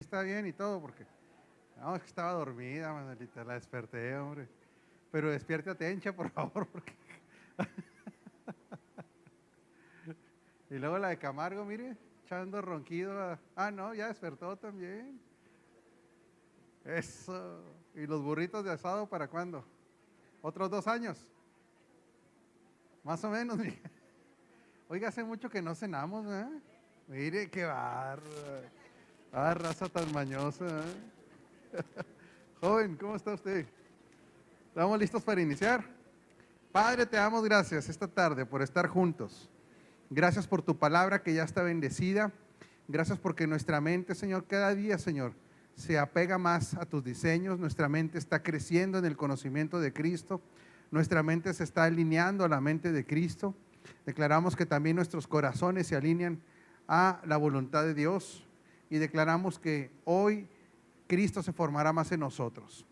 Está bien y todo, porque no, es que estaba dormida, Manuelita, la desperté, hombre. Pero despiértate, Encha, por favor, porque... Y luego la de Camargo, mire, echando ronquido. No, ya despertó también. Eso. ¿Y los burritos de asado para cuándo? ¿Otros 2 años? Más o menos, mija. Oiga, hace mucho que no cenamos, ¿eh? Mire, qué barra. Raza tan mañosa, ¿eh? Joven, ¿cómo está usted? ¿Estamos listos para iniciar? Padre, te damos gracias esta tarde por estar juntos. Gracias por tu palabra que ya está bendecida. Gracias porque nuestra mente, Señor, cada día, Señor, se apega más a tus diseños. Nuestra mente está creciendo en el conocimiento de Cristo. Nuestra mente se está alineando a la mente de Cristo. Declaramos que también nuestros corazones se alinean a la voluntad de Dios. Y declaramos que hoy Cristo se formará más en nosotros.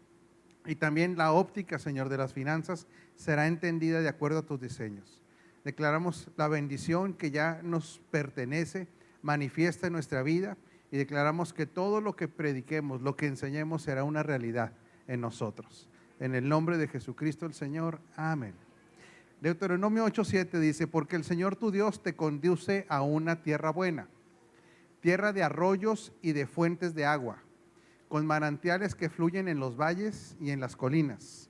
Y también la óptica, Señor, de las finanzas será entendida de acuerdo a tus diseños. Declaramos la bendición que ya nos pertenece, manifiesta en nuestra vida, y declaramos que todo lo que prediquemos, lo que enseñemos será una realidad en nosotros. En el nombre de Jesucristo el Señor, amén. Deuteronomio 8:7 dice: porque el Señor tu Dios te conduce a una tierra buena, tierra de arroyos y de fuentes de agua, con manantiales que fluyen en los valles y en las colinas,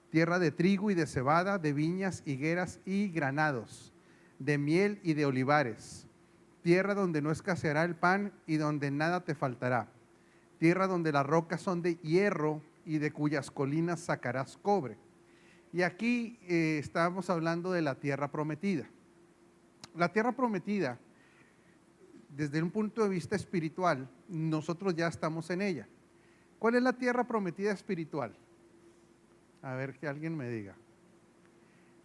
tierra de trigo y de cebada, de viñas, higueras y granados, de miel y de olivares, tierra donde no escaseará el pan y donde nada te faltará, tierra donde las rocas son de hierro y de cuyas colinas sacarás cobre. Y aquí estamos hablando de la tierra prometida. La tierra prometida, desde un punto de vista espiritual, nosotros ya estamos en ella. ¿Cuál es la tierra prometida espiritual? A ver, que alguien me diga.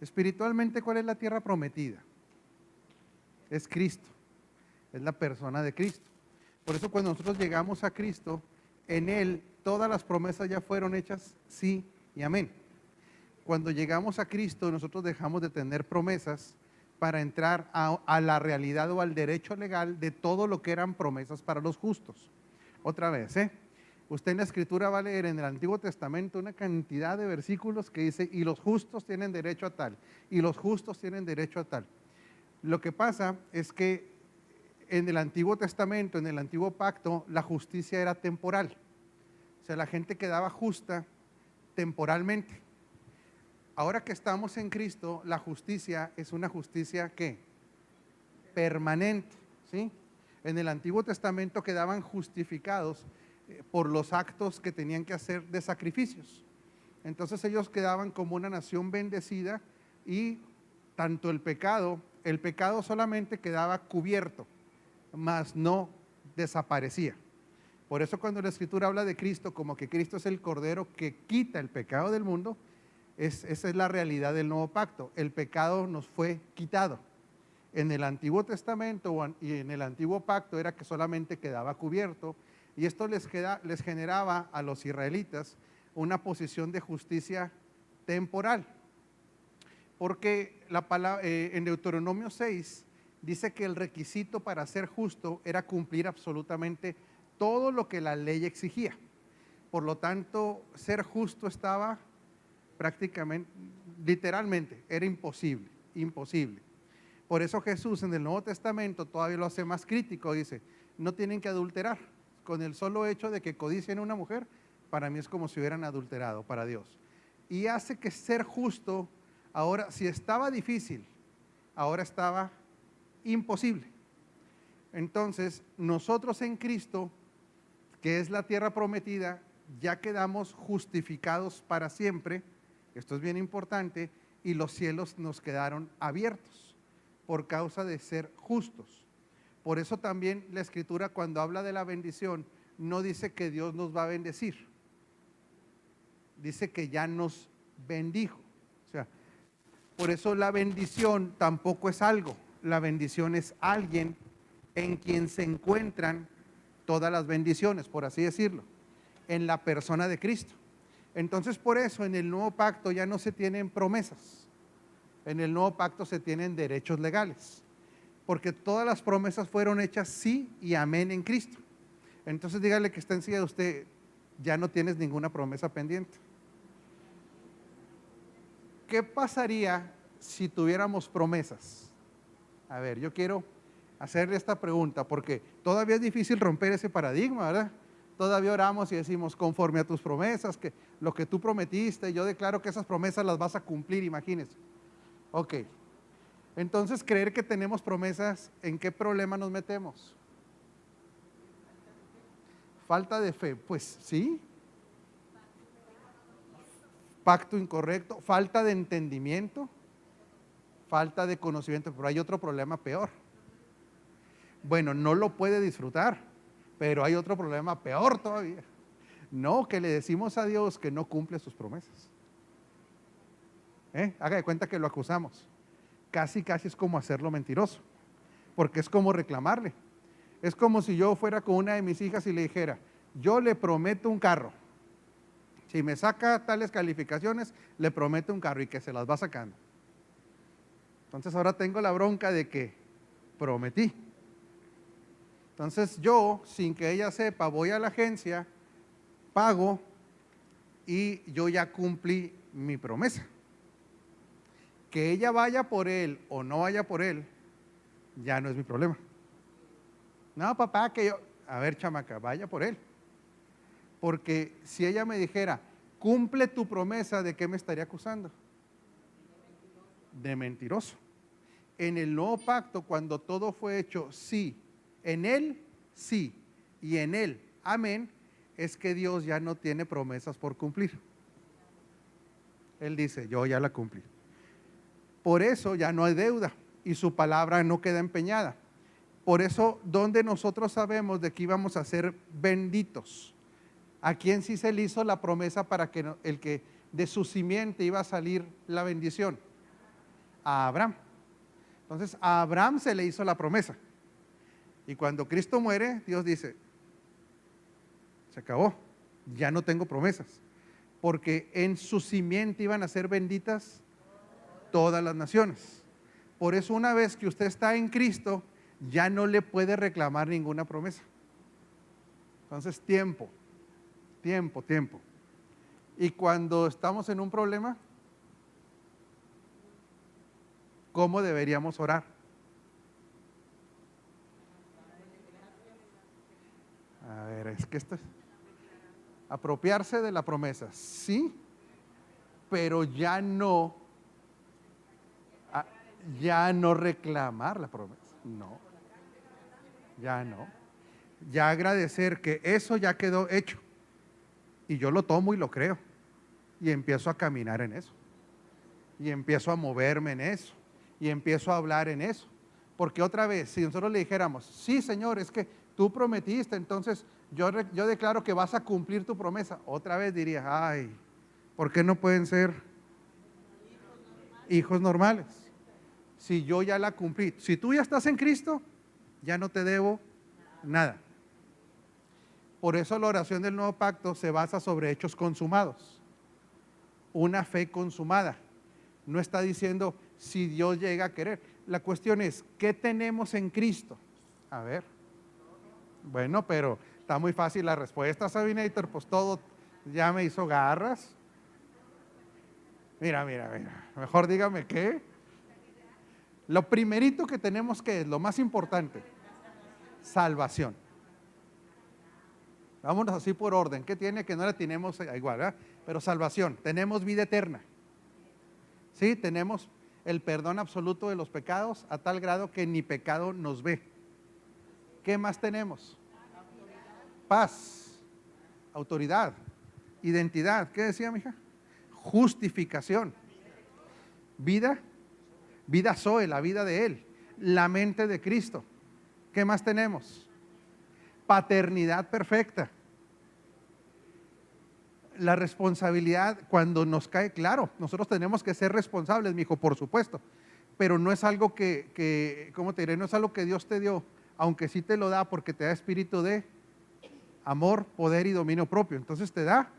Espiritualmente, ¿cuál es la tierra prometida? Es Cristo, es la persona de Cristo. Por eso cuando nosotros llegamos a Cristo, en Él todas las promesas ya fueron hechas sí y amén. Cuando llegamos a Cristo, nosotros dejamos de tener promesas para entrar a la realidad o al derecho legal de todo lo que eran promesas para los justos. Otra vez, usted en la Escritura va a leer en el Antiguo Testamento una cantidad de versículos que dice: y los justos tienen derecho a tal, y los justos tienen derecho a tal. Lo que pasa es que en el Antiguo Testamento, en el Antiguo Pacto, la justicia era temporal. O sea, la gente quedaba justa temporalmente. Ahora que estamos en Cristo, la justicia es una justicia ¿qué? Permanente, ¿sí? En el Antiguo Testamento quedaban justificados por los actos que tenían que hacer de sacrificios. Entonces ellos quedaban como una nación bendecida, y tanto el pecado solamente quedaba cubierto, mas no desaparecía. Por eso cuando la Escritura habla de Cristo como que Cristo es el Cordero que quita el pecado del mundo, esa es la realidad del nuevo pacto. El pecado nos fue quitado. En el Antiguo Testamento y en el Antiguo Pacto era que solamente quedaba cubierto, y esto les generaba a los israelitas una posición de justicia temporal. Porque en Deuteronomio 6 dice que el requisito para ser justo era cumplir absolutamente todo lo que la ley exigía. Por lo tanto, ser justo estaba prácticamente, literalmente, era imposible. Por eso Jesús en el Nuevo Testamento todavía lo hace más crítico. Dice: no tienen que adulterar. Con el solo hecho de que codicien a una mujer, para mí es como si hubieran adulterado para Dios. Y hace que ser justo, ahora, si estaba difícil, ahora estaba imposible. Entonces, nosotros en Cristo, que es la tierra prometida, ya quedamos justificados para siempre. Esto es bien importante. Y los cielos nos quedaron abiertos por causa de ser justos. Por eso también la Escritura, cuando habla de la bendición, no dice que Dios nos va a bendecir, dice que ya nos bendijo. O sea, por eso la bendición tampoco es algo, la bendición es alguien en quien se encuentran todas las bendiciones, por así decirlo, en la persona de Cristo. Entonces, por eso en el nuevo pacto ya no se tienen promesas, en el nuevo pacto se tienen derechos legales, porque todas las promesas fueron hechas sí y amén en Cristo. Entonces dígale que está encima de usted, ya no tienes ninguna promesa pendiente. ¿Qué pasaría si tuviéramos promesas? A ver, yo quiero hacerle esta pregunta porque todavía es difícil romper ese paradigma, ¿verdad? Todavía oramos y decimos, conforme a tus promesas, que lo que tú prometiste, yo declaro que esas promesas las vas a cumplir, imagínense. Ok, entonces creer que tenemos promesas, ¿en qué problema nos metemos? Falta de fe, pues sí. Pacto incorrecto, falta de entendimiento, falta de conocimiento, pero hay otro problema peor. Bueno, no lo puede disfrutar, pero hay otro problema peor todavía. No, que le decimos a Dios que no cumple sus promesas. Haga de cuenta que lo acusamos. Casi es como hacerlo mentiroso, porque es como reclamarle. Es como si yo fuera con una de mis hijas y le dijera, yo le prometo un carro. Si me saca tales calificaciones, le prometo un carro, y que se las va sacando. Entonces ahora tengo la bronca de que prometí. Entonces yo, sin que ella sepa, voy a la agencia, pago y yo ya cumplí mi promesa. Que ella vaya por él o no vaya por él, ya no es mi problema. No, papá, que yo, a ver, chamaca, vaya por él. Porque si ella me dijera, cumple tu promesa, ¿de qué me estaría acusando? De mentiroso. En el nuevo pacto, cuando todo fue hecho sí, en él sí y en él amén, es que Dios ya no tiene promesas por cumplir. Él dice, yo ya la cumplí. Por eso ya no hay deuda y su palabra no queda empeñada. Por eso, ¿dónde nosotros sabemos de que íbamos a ser benditos? ¿A quién sí se le hizo la promesa para que el que de su simiente iba a salir la bendición? A Abraham. Entonces a Abraham se le hizo la promesa. Y cuando Cristo muere, Dios dice, se acabó, ya no tengo promesas. Porque en su simiente iban a ser benditas todas las naciones. Por eso una vez que usted está en Cristo, ya no le puede reclamar ninguna promesa. Entonces tiempo. Y cuando estamos en un problema, ¿cómo deberíamos orar? A ver, es que esto es apropiarse de la promesa, sí, pero ya no reclamar la promesa, no, ya agradecer que eso ya quedó hecho. Y yo lo tomo y lo creo. Y empiezo a caminar en eso. Y empiezo a moverme en eso. Y empiezo a hablar en eso. Porque otra vez, si nosotros le dijéramos, sí, Señor, es que tú prometiste, entonces yo declaro que vas a cumplir tu promesa. Otra vez diría, ay, ¿por qué no pueden ser hijos normales? Si yo ya la cumplí. Si tú ya estás en Cristo, ya no te debo nada. Por eso la oración del nuevo pacto se basa sobre hechos consumados. Una fe consumada. No está diciendo si Dios llega a querer. La cuestión es, ¿qué tenemos en Cristo? A ver. Bueno, pero está muy fácil la respuesta, Sabinator. Pues todo ya me hizo garras. Mira. Mejor dígame qué. Lo primerito que tenemos, que es lo más importante, salvación. Vámonos así por orden. ¿Qué tiene que no la tenemos igual? ¿Verdad? Pero salvación, tenemos vida eterna. Sí, tenemos el perdón absoluto de los pecados a tal grado que ni pecado nos ve. ¿Qué más tenemos? Paz, autoridad, identidad. ¿Qué decía, mija? Justificación. Vida Zoe, la vida de Él. La mente de Cristo. ¿Qué más tenemos? Paternidad perfecta. La responsabilidad cuando nos cae, claro, nosotros tenemos que ser responsables, mijo, por supuesto, pero no es algo que ¿cómo te diré? No es algo que Dios te dio, aunque sí te lo da porque te da espíritu de amor, poder y dominio propio. Entonces te da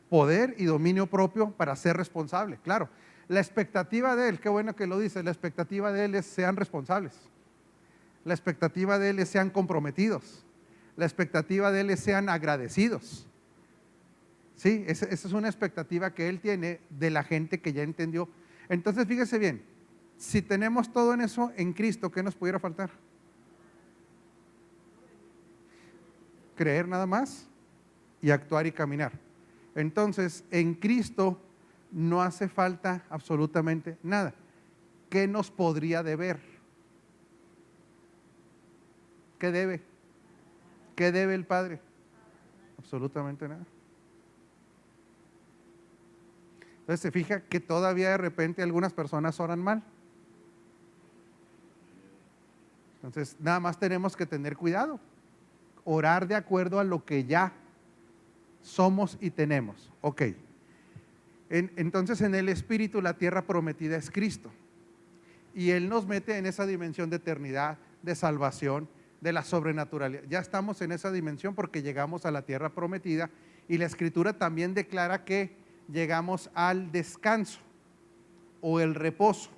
poder y dominio propio para ser responsable, claro. La expectativa de Él, qué bueno que lo dice, la expectativa de Él es sean responsables. La expectativa de Él es sean comprometidos. la expectativa de Él es sean agradecidos. Sí, esa es una expectativa que Él tiene de la gente que ya entendió. Entonces, fíjese bien, si tenemos todo en eso en Cristo, ¿qué nos pudiera faltar? Creer nada más y actuar y caminar. Entonces, en Cristo no hace falta absolutamente nada. ¿Qué nos podría deber? ¿Qué debe? ¿Qué debe el Padre? Absolutamente nada. Entonces se fija que todavía de repente algunas personas oran mal. Entonces nada más tenemos que tener cuidado. Orar de acuerdo a lo que ya somos y tenemos. Ok. Entonces en el Espíritu la tierra prometida es Cristo. Y Él nos mete en esa dimensión de eternidad, de salvación, de la sobrenaturalidad. Ya estamos en esa dimensión porque llegamos a la tierra prometida y la Escritura también declara que llegamos al descanso o el reposo.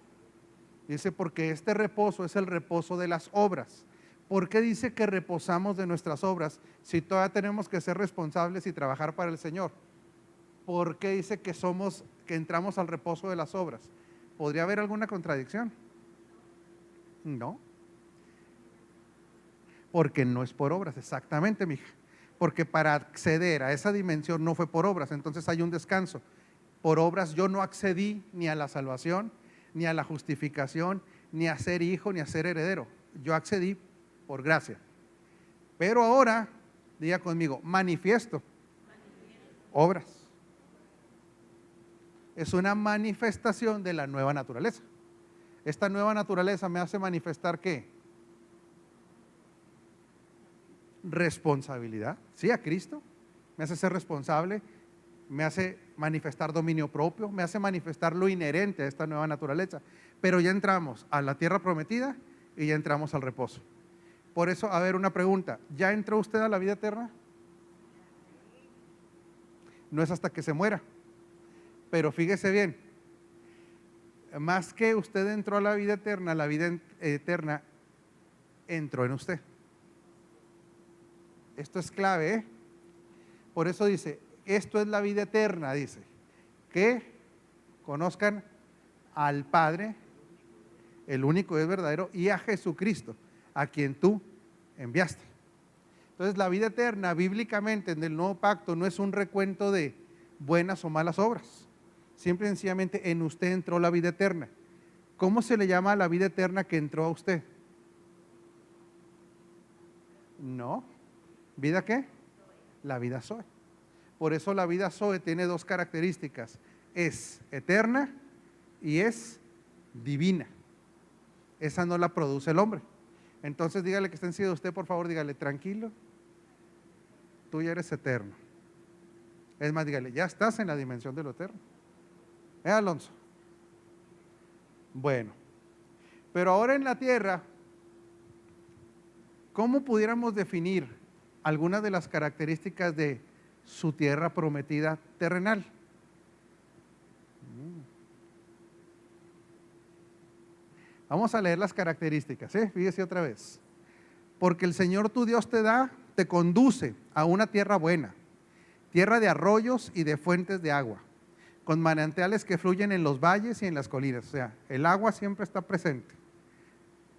Dice, porque este reposo es el reposo de las obras. ¿Por qué dice que reposamos de nuestras obras si todavía tenemos que ser responsables y trabajar para el Señor? ¿Por qué dice que entramos al reposo de las obras? ¿Podría haber alguna contradicción? No. Porque no es por obras, exactamente, mija. Porque para acceder a esa dimensión no fue por obras, entonces hay un descanso. Por obras yo no accedí ni a la salvación, ni a la justificación, ni a ser hijo, ni a ser heredero. Yo accedí por gracia. Pero ahora, diga conmigo, manifiesto obras. Es una manifestación de la nueva naturaleza. Esta nueva naturaleza me hace manifestar ¿qué? Responsabilidad, sí, a Cristo, me hace ser responsable, me hace manifestar dominio propio, me hace manifestar lo inherente a esta nueva naturaleza, pero ya entramos a la tierra prometida y ya entramos al reposo. Por eso, a ver, una pregunta, ¿ya entró usted a la vida eterna? No es hasta que se muera, pero fíjese bien, más que usted entró a la vida eterna entró en usted. Esto es clave, ¿eh? Por eso dice, esto es la vida eterna, dice, que conozcan al Padre, el único y es verdadero, y a Jesucristo, a quien tú enviaste. Entonces la vida eterna, bíblicamente, en el Nuevo Pacto, no es un recuento de buenas o malas obras. Simple y sencillamente en usted entró la vida eterna. ¿Cómo se le llama a la vida eterna que entró a usted? No. ¿Vida qué? La vida Zoe. Por eso la vida Zoe tiene dos características. Es eterna y es divina. Esa no la produce el hombre. Entonces dígale que está encima de usted, por favor, dígale, tranquilo, tú ya eres eterno. Es más, dígale, ya estás en la dimensión de lo eterno. Alonso? Bueno, pero ahora en la tierra, ¿cómo pudiéramos definir algunas de las características de su tierra prometida terrenal? Vamos a leer las características, fíjese otra vez. Porque el Señor tu Dios te conduce a una tierra buena, tierra de arroyos y de fuentes de agua, con manantiales que fluyen en los valles y en las colinas. O sea, el agua siempre está presente,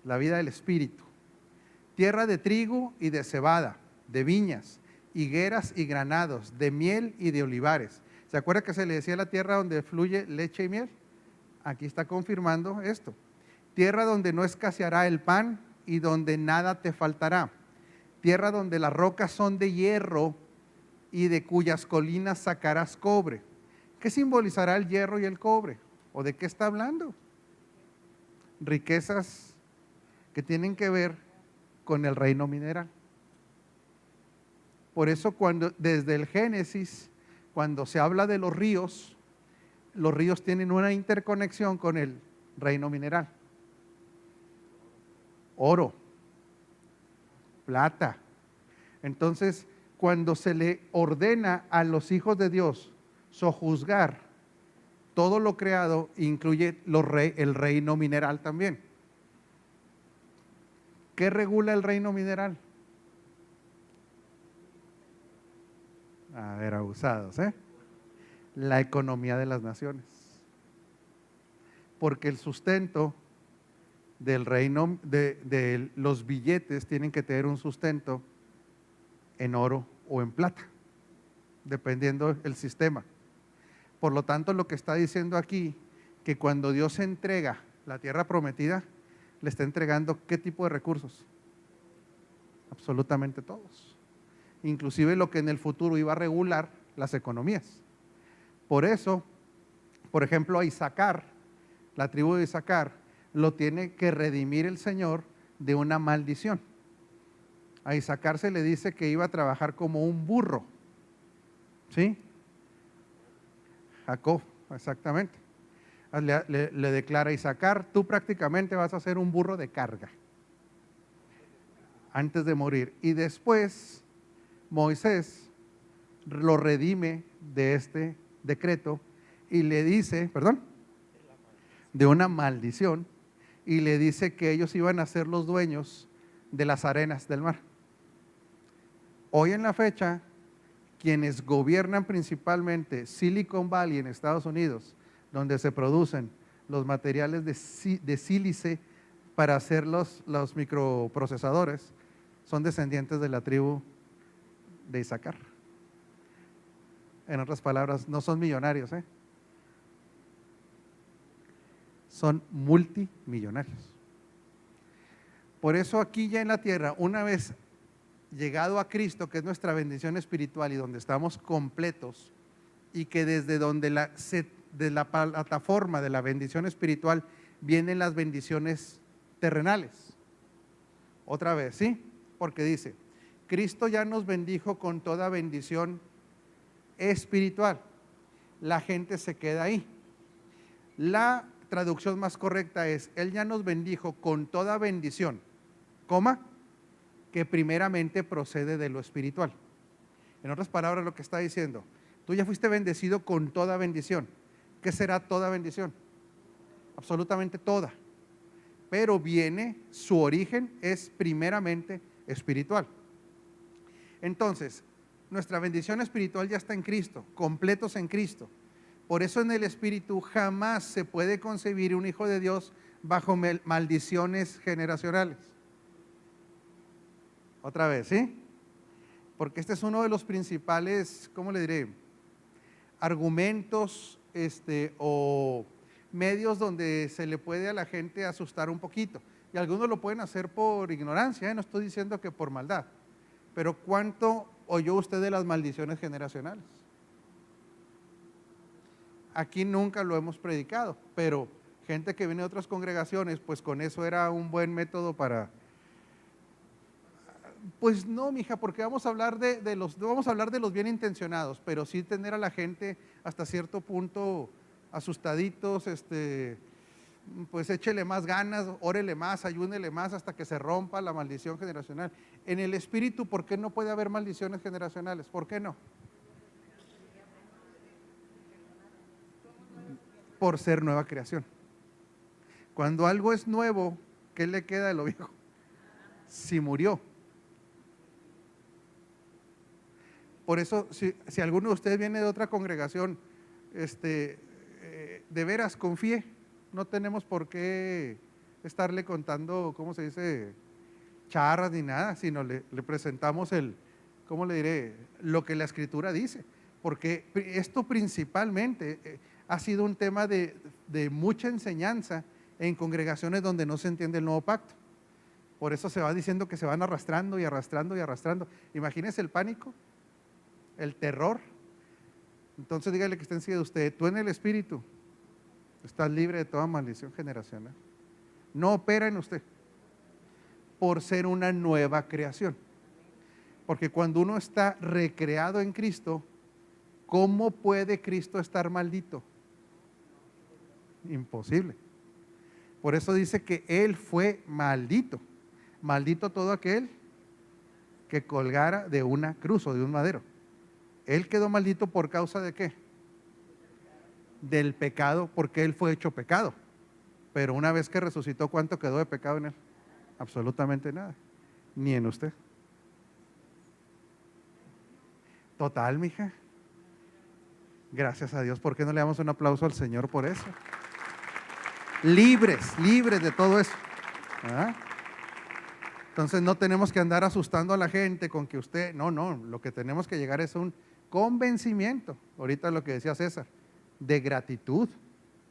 la vida del Espíritu. Tierra de trigo y de cebada, de viñas, higueras y granados, de miel y de olivares. ¿Se acuerda que se le decía la tierra donde fluye leche y miel? Aquí está confirmando esto. Tierra donde no escaseará el pan y donde nada te faltará. Tierra donde las rocas son de hierro y de cuyas colinas sacarás cobre. ¿Qué simbolizará el hierro y el cobre? ¿O de qué está hablando? Riquezas que tienen que ver con el reino mineral. Por eso desde el Génesis, cuando se habla de los ríos tienen una interconexión con el reino mineral. Oro, plata. Entonces, cuando se le ordena a los hijos de Dios sojuzgar todo lo creado, incluye el reino mineral también. ¿Qué regula el reino mineral? A ver, abusados, ¿eh? La economía de las naciones. Porque el sustento del reino, de los billetes tienen que tener un sustento en oro o en plata, dependiendo del sistema. Por lo tanto, lo que está diciendo aquí, que cuando Dios entrega la tierra prometida, le está entregando ¿qué tipo de recursos? Absolutamente todos. Inclusive lo que en el futuro iba a regular las economías. Por eso, por ejemplo, a Isaacar, la tribu de Isaacar, lo tiene que redimir el Señor de una maldición. A Isaacar se le dice que iba a trabajar como un burro. ¿Sí? Jacob, exactamente. Le declara a Isaacar, tú prácticamente vas a ser un burro de carga antes de morir. Y después Moisés lo redime de este decreto y le dice, perdón, de una maldición, y le dice que ellos iban a ser los dueños de las arenas del mar. Hoy en la fecha, quienes gobiernan principalmente Silicon Valley en Estados Unidos, donde se producen los materiales de sílice para hacer los microprocesadores, son descendientes de la tribu de Isaacar. En otras palabras, no son millonarios, son multimillonarios. Por eso aquí ya en la tierra, una vez llegado a Cristo, que es nuestra bendición espiritual y donde estamos completos, y que desde donde de la plataforma de la bendición espiritual vienen las bendiciones terrenales. Otra vez, ¿sí? Porque dice, Cristo ya nos bendijo con toda bendición espiritual. La gente se queda ahí. La traducción más correcta es, Él ya nos bendijo con toda bendición, coma, que primeramente procede de lo espiritual. En otras palabras, lo que está diciendo, tú ya fuiste bendecido con toda bendición. ¿Qué será toda bendición? Absolutamente toda. Pero su origen es primeramente espiritual. Entonces, nuestra bendición espiritual ya está en Cristo, completos en Cristo. Por eso en el Espíritu jamás se puede concebir un hijo de Dios bajo maldiciones generacionales. Otra vez, ¿sí? Porque este es uno de los principales, ¿cómo le diré? Argumentos o medios donde se le puede a la gente asustar un poquito. Y algunos lo pueden hacer por ignorancia, no estoy diciendo que por maldad. Pero ¿cuánto oyó usted de las maldiciones generacionales? Aquí nunca lo hemos predicado, pero gente que viene de otras congregaciones, pues con eso era un buen método para... Pues no, mija, porque vamos a hablar vamos a hablar de los bien intencionados, pero sí tener a la gente hasta cierto punto asustaditos, pues échele más ganas, órele más, ayúnele más hasta que se rompa la maldición generacional. En el espíritu, ¿por qué no puede haber maldiciones generacionales? ¿Por qué no? Por ser nueva creación. Cuando algo es nuevo, ¿qué le queda de lo viejo? Si murió. Por eso, si alguno de ustedes viene de otra congregación, de veras confíe, no tenemos por qué estarle contando, ¿cómo se dice?, charras ni nada, sino le presentamos ¿cómo le diré?, lo que la Escritura dice, porque esto principalmente ha sido un tema de mucha enseñanza en congregaciones donde no se entiende el nuevo pacto. Por eso se va diciendo que se van arrastrando y arrastrando y arrastrando. Imagínense el pánico, el terror. Entonces dígale que está encima de usted, tú en el espíritu estás libre de toda maldición generacional. No opera en usted por ser una nueva creación. Porque cuando uno está recreado en Cristo, ¿cómo puede Cristo estar maldito? Imposible. Por eso dice que Él fue maldito. Maldito todo aquel que colgara de una cruz o de un madero. Él quedó maldito por causa de ¿qué? Del pecado, porque Él fue hecho pecado. Pero una vez que resucitó, ¿cuánto quedó de pecado en Él? Absolutamente nada, ni en usted. Total, mija. Gracias a Dios. ¿Por qué no le damos un aplauso al Señor por eso? Libres, libres de todo eso. ¿Verdad? Entonces no tenemos que andar asustando a la gente con que usted, no, lo que tenemos que llegar es un convencimiento, ahorita lo que decía César, de gratitud.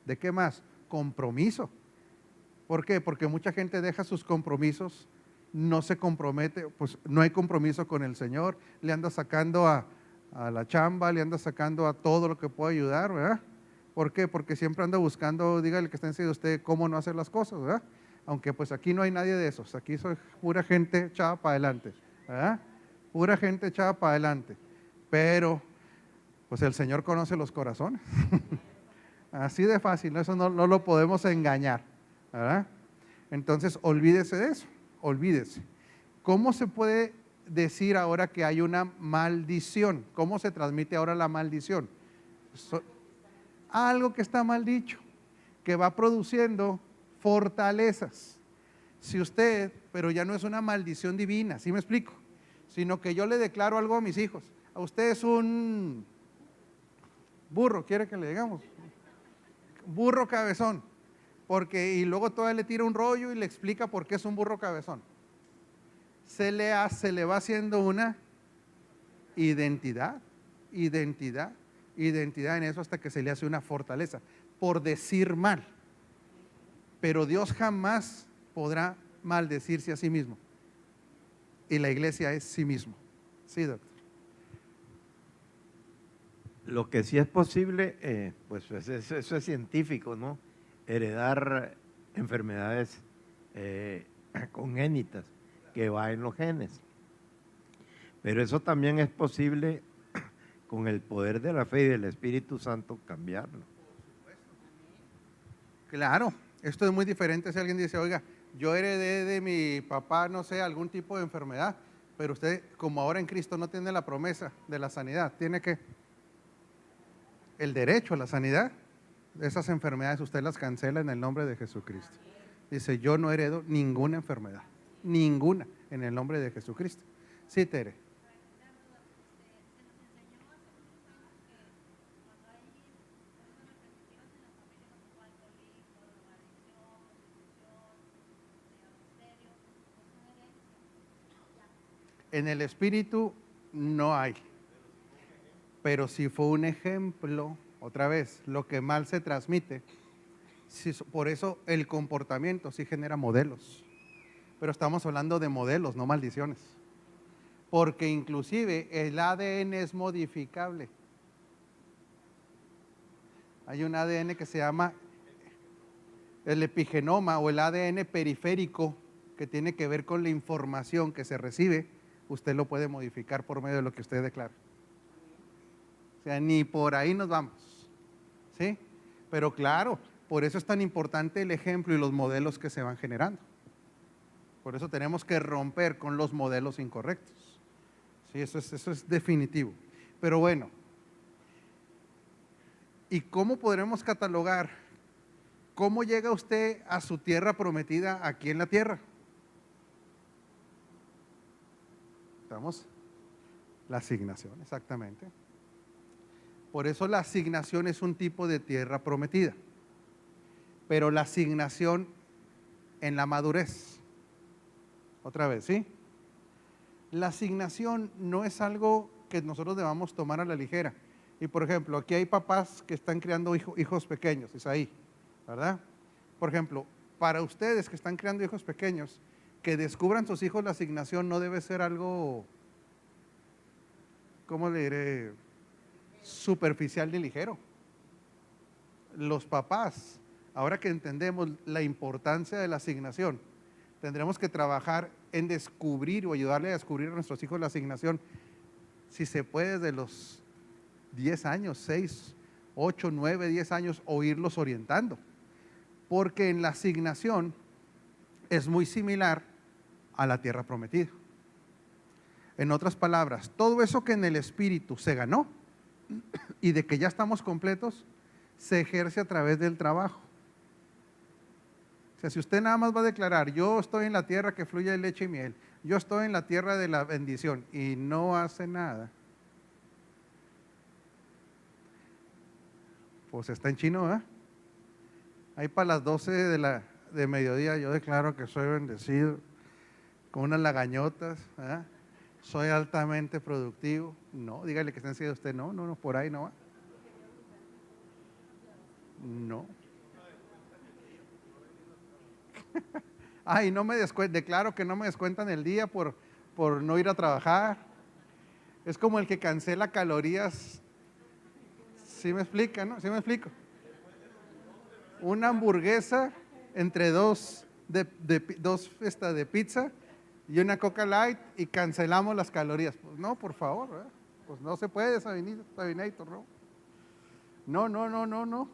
¿De qué más? Compromiso. ¿Por qué? Porque mucha gente deja sus compromisos, no se compromete, pues no hay compromiso con el Señor, le anda sacando a la chamba, le anda sacando a todo lo que puede ayudar, ¿verdad? ¿Por qué? Porque siempre anda buscando, dígale que está enseñando usted cómo no hacer las cosas, ¿verdad? Aunque pues aquí no hay nadie de esos, aquí soy pura gente echada para adelante, ¿verdad? Pura gente echada para adelante, pero pues el Señor conoce los corazones, así de fácil, ¿no? Eso no lo podemos engañar, ¿verdad? Entonces olvídese de eso, olvídese. ¿Cómo se puede decir ahora que hay una maldición? ¿Cómo se transmite ahora la maldición? Algo que está mal dicho, que va produciendo fortalezas. Si usted, pero ya no es una maldición divina, ¿sí me explico? Sino que yo le declaro algo a mis hijos. A usted es un burro, ¿quiere que le digamos? Burro cabezón. Porque, y luego todavía le tira un rollo y le explica por qué es un burro cabezón. Se le va haciendo una identidad en eso hasta que se le hace una fortaleza, por decir mal. Pero Dios jamás podrá maldecirse a sí mismo. Y la iglesia es sí mismo. Sí, doctor. Lo que sí es posible, pues eso es científico, ¿no? Heredar enfermedades congénitas que va en los genes. Pero eso también es posible con el poder de la fe y del Espíritu Santo cambiarlo. Claro, esto es muy diferente si alguien dice, oiga, yo heredé de mi papá, no sé, algún tipo de enfermedad, pero usted, como ahora en Cristo no tiene la promesa de la sanidad, tiene que el derecho a la sanidad. Esas enfermedades usted las cancela en el nombre de Jesucristo. Dice, yo no heredo ninguna enfermedad, ninguna, en el nombre de Jesucristo. Sí, Tere. En el espíritu no hay, pero si fue un ejemplo, otra vez, lo que mal se transmite, por eso el comportamiento sí genera modelos, pero estamos hablando de modelos, no maldiciones, porque inclusive el ADN es modificable. Hay un ADN que se llama el epigenoma o el ADN periférico, que tiene que ver con la información que se recibe. Usted lo puede modificar por medio de lo que usted declara. O sea, ni por ahí nos vamos, ¿sí? Pero claro, por eso es tan importante el ejemplo y los modelos que se van generando. Por eso tenemos que romper con los modelos incorrectos. Sí, eso es definitivo. Pero bueno, ¿y cómo podremos catalogar cómo llega usted a su tierra prometida aquí en la tierra? ¿Estamos? La asignación, exactamente. Por eso la asignación es un tipo de tierra prometida. Pero la asignación en la madurez. Otra vez, ¿sí? La asignación no es algo que nosotros debamos tomar a la ligera. Y por ejemplo, aquí hay papás que están criando hijos pequeños, es ahí, ¿verdad? Por ejemplo, para ustedes que están criando hijos pequeños, que descubran sus hijos la asignación no debe ser algo, ¿cómo le diré? Superficial ni ligero. Los papás, ahora que entendemos la importancia de la asignación, tendremos que trabajar en descubrir o ayudarle a descubrir a nuestros hijos la asignación, si se puede desde los 10 años, 6, 8, 9, 10 años, o irlos orientando. Porque en la asignación es muy similar a la tierra prometida. En otras palabras, todo eso que en el espíritu se ganó y de que ya estamos completos, se ejerce a través del trabajo. O sea, si usted nada más va a declarar, yo estoy en la tierra que fluye leche y miel, yo estoy en la tierra de la bendición, y no hace nada, Pues está en chino, ¿verdad? Ahí para las 12 de mediodía yo declaro que soy bendecido con unas lagañotas, ¿verdad? Soy altamente productivo. No, dígale que está en usted. No, no, no, por ahí no va. No. Ay, no me declaro que no me descuentan el día por no ir a trabajar. Es como el que cancela calorías. ¿Sí me explica, no? ¿Sí me explico? Una hamburguesa entre dos de pizza y una Coca Light y cancelamos las calorías. Pues no, por favor, ¿verdad? Pues no se puede, Sabinator, ¿no? No, no, no, no, no.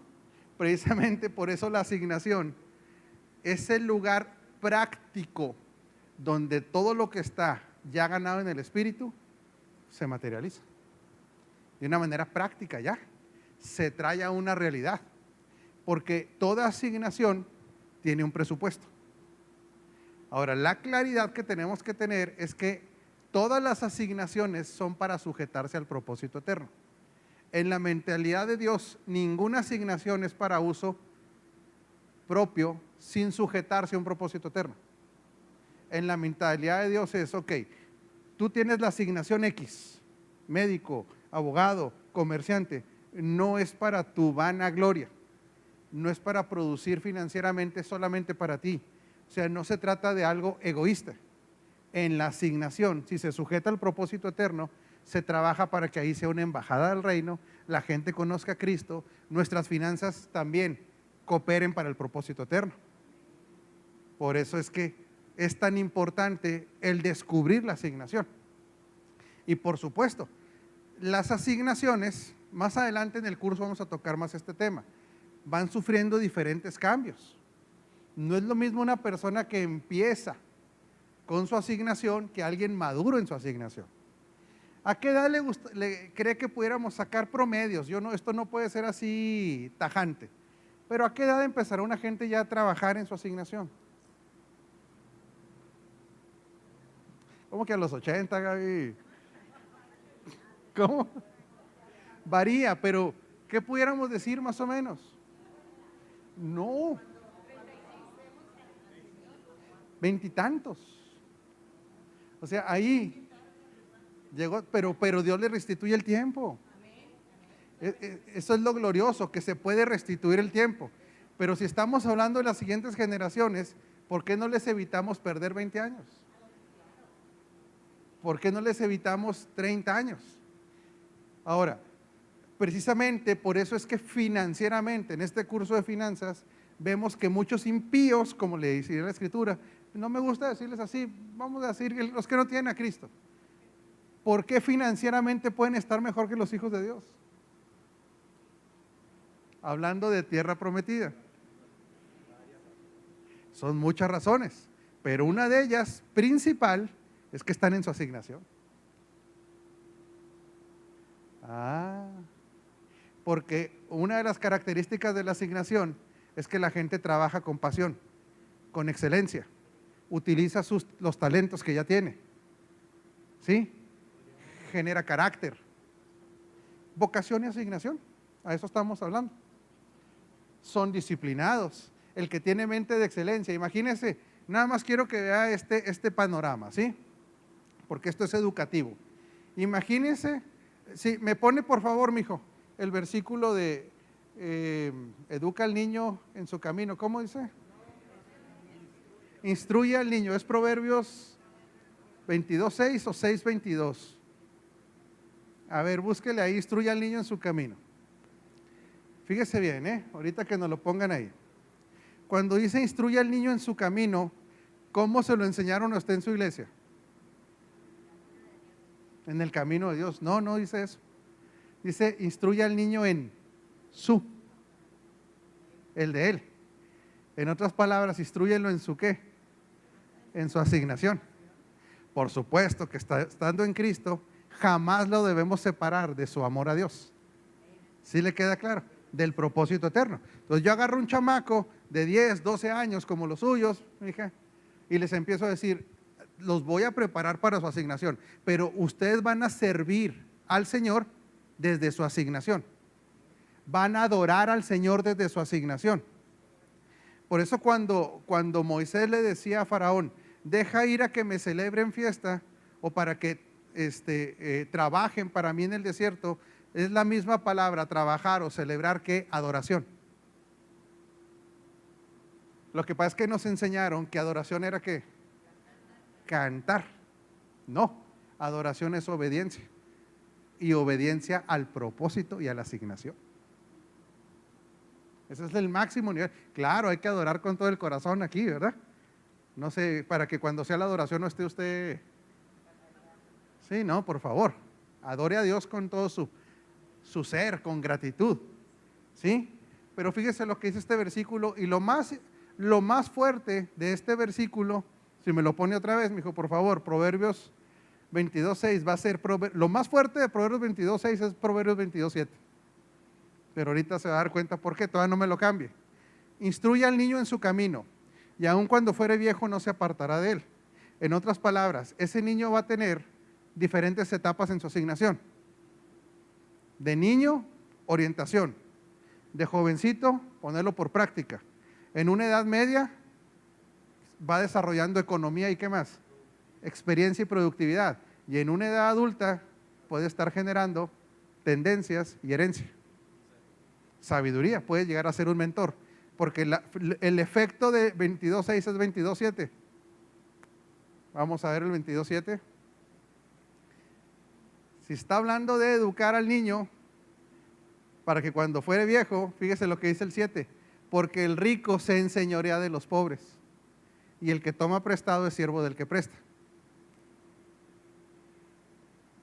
Precisamente por eso la asignación es el lugar práctico donde todo lo que está ya ganado en el Espíritu se materializa. De una manera práctica ya. Se trae a una realidad. Porque toda asignación tiene un presupuesto. Ahora, la claridad que tenemos que tener es que todas las asignaciones son para sujetarse al propósito eterno. En la mentalidad de Dios, ninguna asignación es para uso propio sin sujetarse a un propósito eterno. En la mentalidad de Dios es, ok, tú tienes la asignación X, médico, abogado, comerciante, no es para tu vanagloria, no es para producir financieramente solamente para ti. O sea, no se trata de algo egoísta. En la asignación, si se sujeta al propósito eterno, se trabaja para que ahí sea una embajada del reino, la gente conozca a Cristo, nuestras finanzas también cooperen para el propósito eterno. Por eso es que es tan importante el descubrir la asignación. Y por supuesto, las asignaciones, más adelante en el curso vamos a tocar más este tema, van sufriendo diferentes cambios. No es lo mismo una persona que empieza con su asignación que alguien maduro en su asignación. ¿A qué edad le cree que pudiéramos sacar promedios? Esto no puede ser así tajante. Pero ¿a qué edad empezará una gente ya a trabajar en su asignación? ¿Cómo que a los 80, Gaby? ¿Cómo? Varía, pero ¿qué pudiéramos decir más o menos? No. 20 y tantos. O sea, ahí llegó, pero Dios le restituye el tiempo. Eso es lo glorioso, que se puede restituir el tiempo. Pero si estamos hablando de las siguientes generaciones, ¿por qué no les evitamos perder 20 años? ¿Por qué no les evitamos 30 años? Ahora, precisamente por eso es que financieramente, en este curso de finanzas, vemos que muchos impíos, como le dice la Escritura, no me gusta decirles así, vamos a decir los que no tienen a Cristo, ¿por qué financieramente pueden estar mejor que los hijos de Dios? Hablando de tierra prometida. Son muchas razones, pero una de ellas, principal, es que están en su asignación. Porque una de las características de la asignación es que la gente trabaja con pasión, con excelencia, utiliza los talentos que ya tiene, ¿sí? Genera carácter, vocación y asignación, a eso estamos hablando. Son disciplinados, el que tiene mente de excelencia, imagínense, nada más quiero que vea este panorama, ¿sí? Porque esto es educativo. Imagínense, sí, me pone por favor, mijo, el versículo de educa al niño en su camino. ¿Cómo dice? Instruye al niño. ¿Es Proverbios 22:6 o 6:22? A ver, búsquele ahí, instruye al niño en su camino. Fíjese bien, ahorita que nos lo pongan ahí. Cuando dice instruye al niño en su camino, ¿cómo se lo enseñaron a usted en su iglesia? En el camino de Dios. No, no dice eso. Dice instruye al niño en el de él. En otras palabras, instrúyelo en su ¿qué? En su asignación. Por supuesto que estando en Cristo, jamás lo debemos separar de su amor a Dios. ¿Sí le queda claro? Del propósito eterno. Entonces yo agarro un chamaco de 10, 12 años como los suyos, hija, y les empiezo a decir, los voy a preparar para su asignación, pero ustedes van a servir al Señor desde su asignación. van a adorar al Señor desde su asignación. Por eso cuando Moisés le decía a Faraón, deja ir a que me celebren fiesta o para que trabajen para mí en el desierto, es la misma palabra trabajar o celebrar que adoración. Lo que pasa es que nos enseñaron que adoración era ¿qué? Cantar. No, adoración es obediencia. Y obediencia al propósito y a la asignación. Ese es el máximo nivel. Claro, hay que adorar con todo el corazón aquí, ¿verdad? No sé, para que cuando sea la adoración no esté usted... Sí, no, por favor. Adore a Dios con todo su ser, con gratitud. ¿Sí? Pero fíjese lo que dice este versículo. Y lo más fuerte de este versículo, si me lo pone otra vez, me dijo, por favor, Proverbios 22:6 va a ser, lo más fuerte de Proverbios 22:6 es Proverbios 22:7. Pero ahorita se va a dar cuenta por qué, todavía no me lo cambie. Instruye al niño en su camino, y aun cuando fuere viejo no se apartará de él. En otras palabras, ese niño va a tener diferentes etapas en su asignación. De niño, orientación. De jovencito, ponerlo por práctica. En una edad media, va desarrollando economía y ¿qué más? Experiencia y productividad. Y en una edad adulta, puede estar generando tendencias y herencia. Sabiduría, puede llegar a ser un mentor. Porque el efecto de 22:6 es 22:7. Vamos a ver el 22:7. Si está hablando de educar al niño para que cuando fuere viejo, fíjese lo que dice el 7, porque el rico se enseñorea de los pobres y el que toma prestado es siervo del que presta.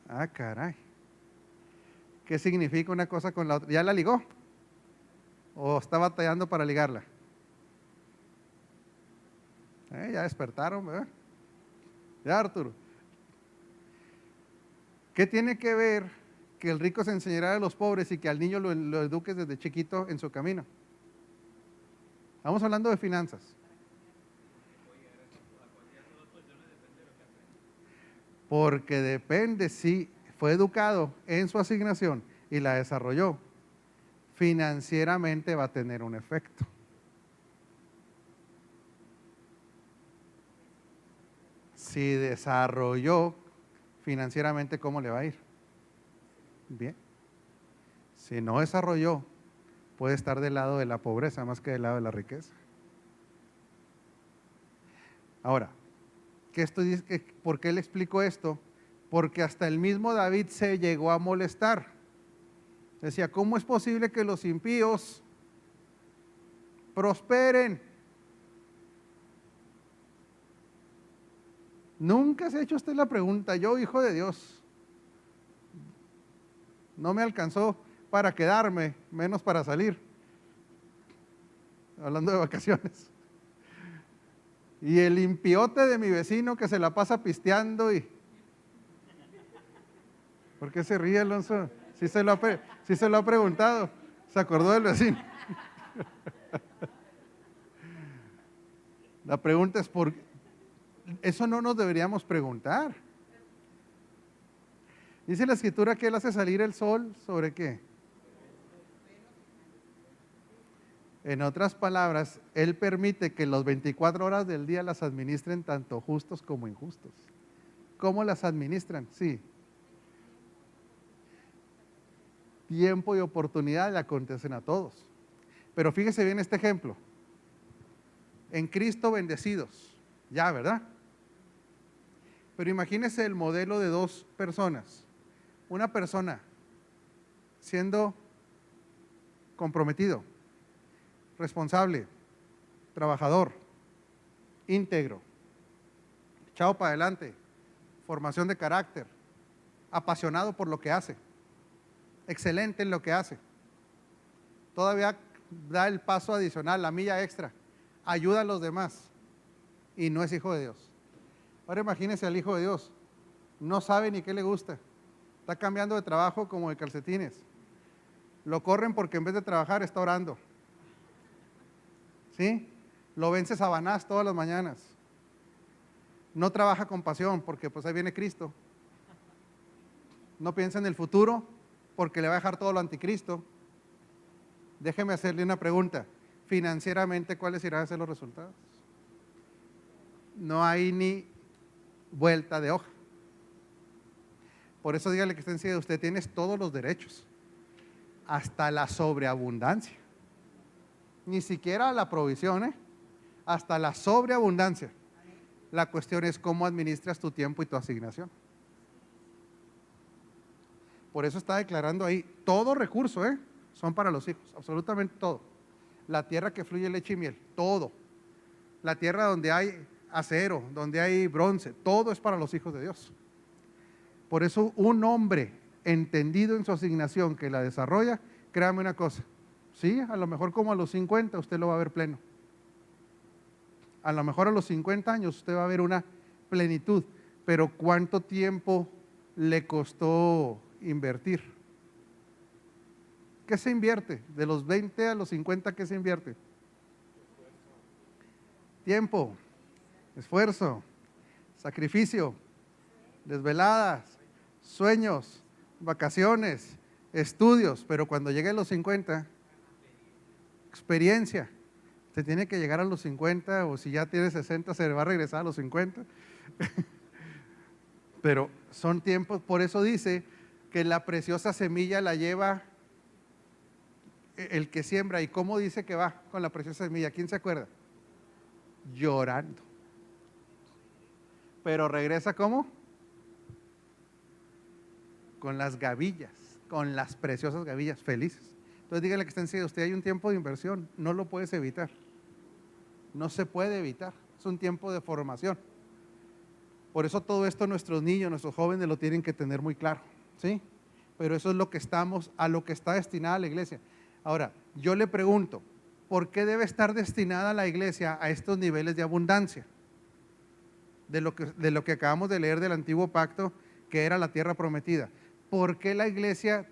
Ah, caray. ¿Qué significa una cosa con la otra? ¿Ya la ligó? ¿O está batallando para ligarla? Ya despertaron, ¿verdad? Ya, Arturo. ¿Qué tiene que ver que el rico se enseñará de los pobres y que al niño lo eduques desde chiquito en su camino? Estamos hablando de finanzas. Porque depende si fue educado en su asignación y la desarrolló, financieramente va a tener un efecto. Si desarrolló financieramente, ¿cómo le va a ir? Bien. Si no desarrolló, puede estar del lado de la pobreza más que del lado de la riqueza. Ahora, ¿por qué le explico esto? Porque hasta el mismo David se llegó a molestar. Decía, ¿cómo es posible que los impíos prosperen? Nunca se ha hecho usted la pregunta, yo, hijo de Dios, no me alcanzó para quedarme, menos para salir. Hablando de vacaciones. Y el impiote de mi vecino que se la pasa pisteando y... ¿Por qué se ríe, Alonso? Sí se lo ha preguntado. ¿Se acordó del vecino? La pregunta es ¿por qué? Eso no nos deberíamos preguntar. Dice la escritura que Él hace salir el sol ¿sobre qué? En otras palabras, Él permite que las 24 horas del día las administren tanto justos como injustos. ¿Cómo las administran? Sí. Tiempo y oportunidad le acontecen a todos. Pero fíjese bien este ejemplo. En Cristo bendecidos. Ya, ¿verdad? Pero imagínese el modelo de dos personas. Una persona siendo comprometido, responsable, trabajador, íntegro, echado para adelante, formación de carácter, apasionado por lo que hace, excelente en lo que hace. Todavía da el paso adicional, la milla extra, ayuda a los demás y no es hijo de Dios. Ahora imagínese al hijo de Dios, no sabe ni qué le gusta, está cambiando de trabajo como de calcetines, lo corren porque en vez de trabajar está orando, ¿sí? Lo vence Sabanás todas las mañanas, no trabaja con pasión porque pues ahí viene Cristo, no piensa en el futuro porque le va a dejar todo lo anticristo, Déjeme hacerle una pregunta. Financieramente, ¿cuáles irán a ser los resultados? No hay ni vuelta de hoja. Por eso dígale que está encima de usted, tienes todos los derechos, hasta la sobreabundancia. Ni siquiera la provisión, hasta la sobreabundancia. La cuestión es cómo administras tu tiempo y tu asignación. Por eso está declarando ahí, todo recurso, son para los hijos, absolutamente todo. La tierra que fluye leche y miel, todo. La tierra donde hay acero, donde hay bronce, todo es para los hijos de Dios. Por eso un hombre entendido en su asignación que la desarrolla, créame una cosa, sí, a lo mejor como a los 50 usted lo va a ver pleno. A lo mejor a los 50 años usted va a ver una plenitud, pero ¿cuánto tiempo le costó invertir? ¿Qué se invierte? De los 20 a los 50, ¿qué se invierte? Tiempo, esfuerzo, sacrificio, desveladas, sueños, vacaciones, estudios, pero cuando llegue a los 50, experiencia. Se tiene que llegar a los 50, o si ya tiene 60 se va a regresar a los 50. Pero son tiempos, por eso dice que la preciosa semilla la lleva el que siembra. ¿Y cómo dice que va con la preciosa semilla? ¿Quién se acuerda? Llorando. Pero regresa ¿cómo? Con las gavillas, con las preciosas gavillas, felices. Entonces dígale que está encima de usted, hay un tiempo de inversión, no lo puedes evitar. No se puede evitar, es un tiempo de formación. Por eso todo esto nuestros niños, nuestros jóvenes lo tienen que tener muy claro, ¿sí? Pero eso es lo que a lo que está destinada la iglesia. Ahora, yo le pregunto, ¿por qué debe estar destinada la iglesia a estos niveles de abundancia? De lo que acabamos de leer del antiguo pacto, que era la tierra prometida. ¿Por qué la iglesia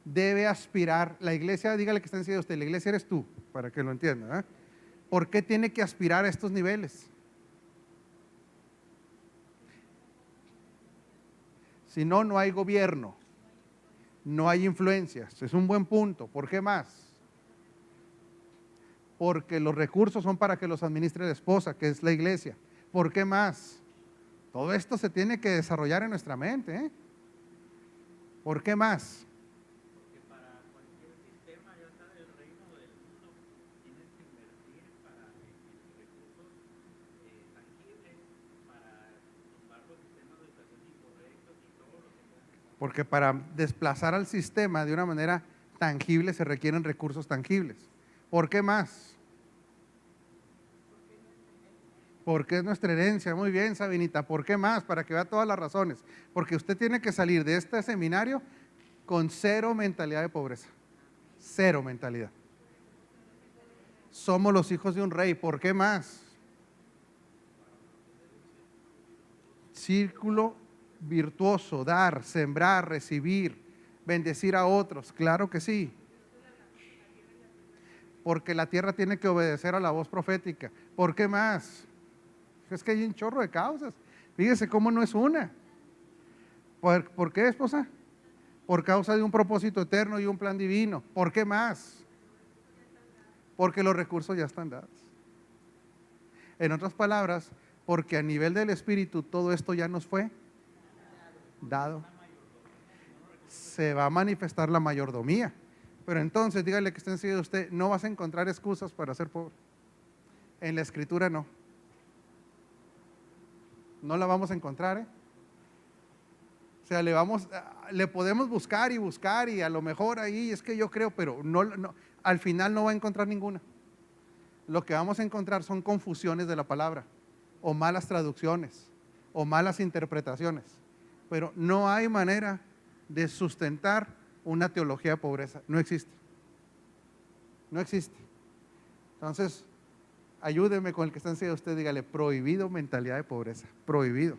debe aspirar? La iglesia, dígale que está encima de usted, la iglesia eres tú, para que lo entienda, ¿por qué tiene que aspirar a estos niveles? Si no, no hay gobierno, no hay influencias. Es un buen punto. ¿Por qué más? Porque los recursos son para que los administre la esposa, que es la iglesia. ¿Por qué más? Todo esto se tiene que desarrollar en nuestra mente, ¿Por qué más? Porque para cualquier sistema, ya sea del reino o del mundo, tienes que invertir para recursos tangibles para tumbar los sistemas de educación incorrectos y todo lo que sea. Porque para desplazar al sistema de una manera tangible se requieren recursos tangibles. ¿Por qué más? Porque es nuestra herencia. Muy bien, Sabinita. ¿Por qué más? Para que vea todas las razones. Porque usted tiene que salir de este seminario con cero mentalidad de pobreza. Cero mentalidad. Somos los hijos de un rey. ¿Por qué más? Círculo virtuoso, dar, sembrar, recibir, bendecir a otros. Claro que sí. Porque la tierra tiene que obedecer a la voz profética. ¿Por qué más? Es que hay un chorro de causas. Fíjese cómo no es una. ¿Por qué, esposa? Por causa de un propósito eterno y un plan divino. ¿Por qué más? Porque los recursos ya están dados. En otras palabras, porque a nivel del Espíritu todo esto ya nos fue dado. Se va a manifestar la mayordomía. Pero entonces, dígale que está encima de usted, no vas a encontrar excusas para ser pobre. En la Escritura no. No la vamos a encontrar, O sea, le podemos buscar y a lo mejor ahí es que yo creo, pero no, al final no va a encontrar ninguna. Lo que vamos a encontrar son confusiones de la palabra, o malas traducciones, o malas interpretaciones. Pero no hay manera de sustentar una teología de pobreza. No existe. No existe. Entonces, ayúdeme con el que está encima de usted, dígale, prohibido mentalidad de pobreza, prohibido.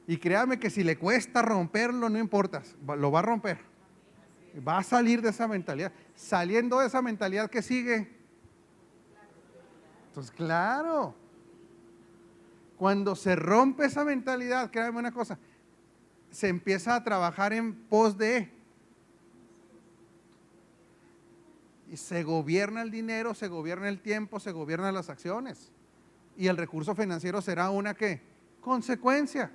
Y créame que si le cuesta romperlo, no importa, lo va a romper. Va a salir de esa mentalidad. Saliendo de esa mentalidad, ¿qué sigue? Entonces, claro, cuando se rompe esa mentalidad, créame una cosa, se empieza a trabajar en pos de. Y se gobierna el dinero, se gobierna el tiempo, se gobiernan las acciones. Y el recurso financiero será una ¿qué? Consecuencia.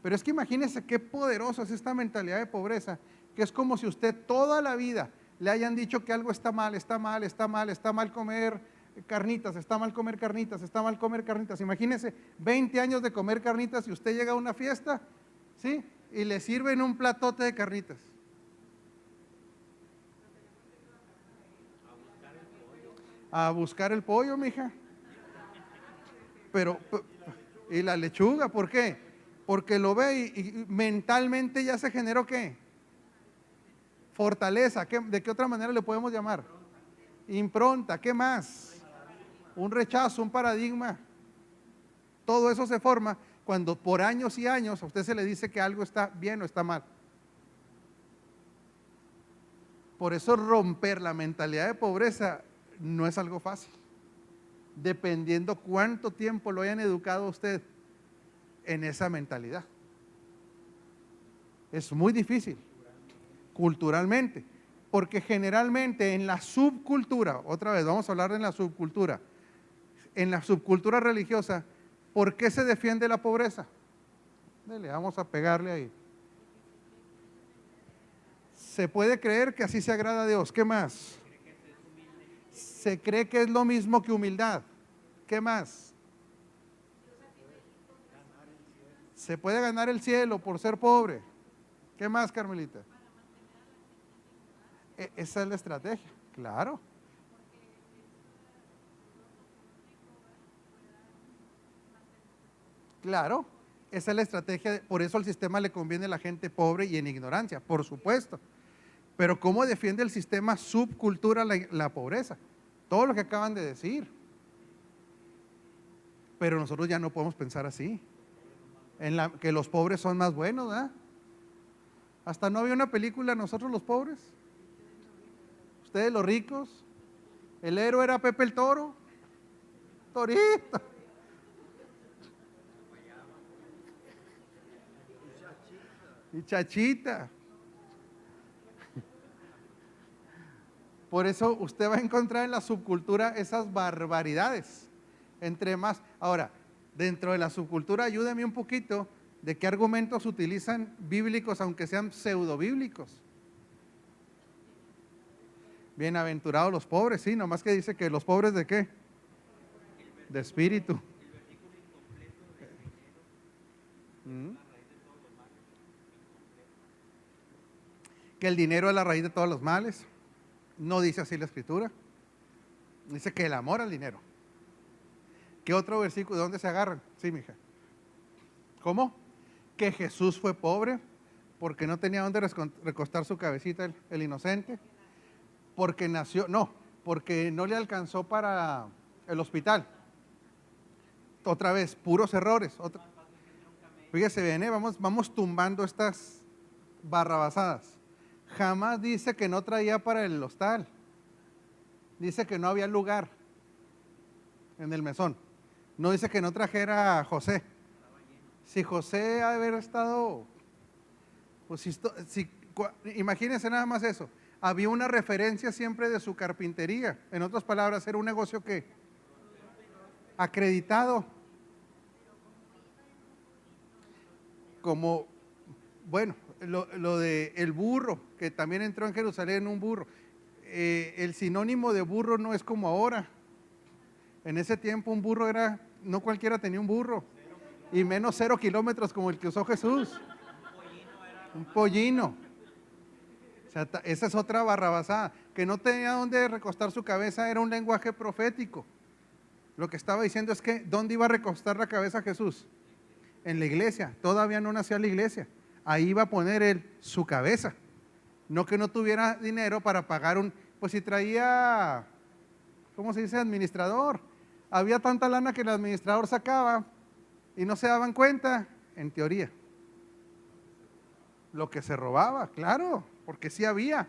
Pero es que imagínense qué poderosa es esta mentalidad de pobreza, que es como si usted toda la vida le hayan dicho que algo está mal, está mal, está mal, está mal comer carnitas, está mal comer carnitas, está mal comer carnitas. Imagínense 20 años de comer carnitas y usted llega a una fiesta, ¿sí? Y le sirven un platote de carnitas. A buscar el pollo, mija. Y la lechuga, ¿por qué? Porque lo ve y mentalmente ya se generó ¿qué? Fortaleza. ¿De qué otra manera le podemos llamar? Impronta. ¿Qué más? Un rechazo, un paradigma. Todo eso se forma cuando por años y años a usted se le dice que algo está bien o está mal. Por eso romper la mentalidad de pobreza no es algo fácil, dependiendo cuánto tiempo lo hayan educado a usted en esa mentalidad. Es muy difícil, culturalmente, porque generalmente en la subcultura, otra vez vamos a hablar de la subcultura, en la subcultura religiosa, ¿por qué se defiende la pobreza? Dele, vamos a pegarle ahí. Se puede creer que así se agrada a Dios. ¿Qué más? Se cree que es lo mismo que humildad. ¿Qué más? Se puede ganar el cielo por ser pobre. ¿Qué más, Carmelita? Esa es la estrategia, claro. Claro, esa es la estrategia. Por eso al sistema le conviene a la gente pobre y en ignorancia, por supuesto. Pero ¿cómo defiende el sistema subcultura la pobreza? Todo lo que acaban de decir. Pero nosotros ya no podemos pensar así, que los pobres son más buenos, ¿verdad? Hasta no había una película nosotros los pobres, ustedes los ricos. El héroe era Pepe el Toro, Torito. Y Chachita. Por eso usted va a encontrar en la subcultura esas barbaridades. Entre más. Ahora, dentro de la subcultura, ayúdeme un poquito de qué argumentos utilizan bíblicos, aunque sean pseudo bíblicos. Bienaventurados los pobres, sí, nomás que dice que los pobres ¿de qué? De espíritu. Que el dinero es la raíz de todos los males. No dice así la escritura. Dice que el amor al dinero. ¿Qué otro versículo? ¿De dónde se agarran? Sí, mija. ¿Cómo? Que Jesús fue pobre porque no tenía dónde recostar su cabecita el inocente. Porque porque no le alcanzó para el hospital. Otra vez, puros errores. Fíjese bien, vamos tumbando estas barrabasadas. Jamás dice que no traía para el hostal. Dice que no había lugar en el mesón. No dice que no trajera a José. Si José ha de haber estado, pues imagínense nada más eso. Había una referencia siempre de su carpintería. En otras palabras, era un negocio que acreditado. Como, bueno, lo de el burro, que también entró en Jerusalén un burro. El sinónimo de burro no es como ahora. En ese tiempo un burro no cualquiera tenía un burro. Y menos 0 kilómetros como el que usó Jesús. Un pollino. O sea, esa es otra barrabasada. Que no tenía dónde recostar su cabeza, era un lenguaje profético. Lo que estaba diciendo es que, ¿dónde iba a recostar la cabeza Jesús? En la iglesia. Todavía no nació la iglesia. Ahí iba a poner él su cabeza. No que no tuviera dinero para pagar pues si traía, ¿cómo se dice? Administrador. Había tanta lana que el administrador sacaba y no se daban cuenta, en teoría. Lo que se robaba, claro, porque sí había.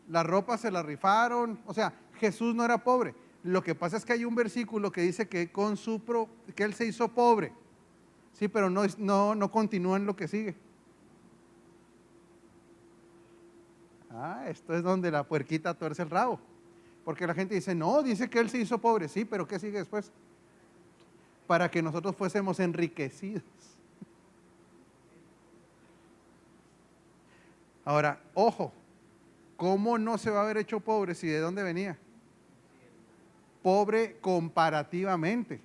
La ropa se la rifaron, o sea, Jesús no era pobre. Lo que pasa es que hay un versículo que dice que que él se hizo pobre. Sí, pero no continúa en lo que sigue. Esto es donde la puerquita tuerce el rabo. Porque la gente dice, no, dice que él se hizo pobre. Sí, pero ¿qué sigue después? Para que nosotros fuésemos enriquecidos. Ahora, ojo, ¿cómo no se va a haber hecho pobre si de dónde venía? Pobre comparativamente.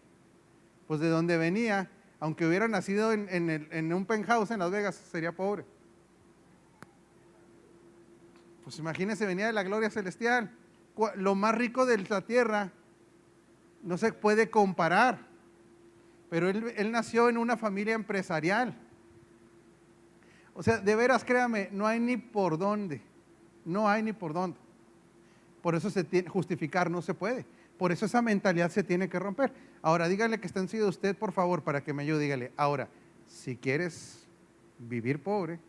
Pues de dónde venía, aunque hubiera nacido en un penthouse en Las Vegas, sería pobre. Pues imagínense, venía de la gloria celestial. Lo más rico de la tierra no se puede comparar. Pero él nació en una familia empresarial. O sea, de veras, créame, no hay ni por dónde. No hay ni por dónde. Por eso justificar no se puede. Por eso esa mentalidad se tiene que romper. Ahora, dígale que está en sí de usted, por favor, para que me ayude. Dígale, ahora, si quieres vivir pobre,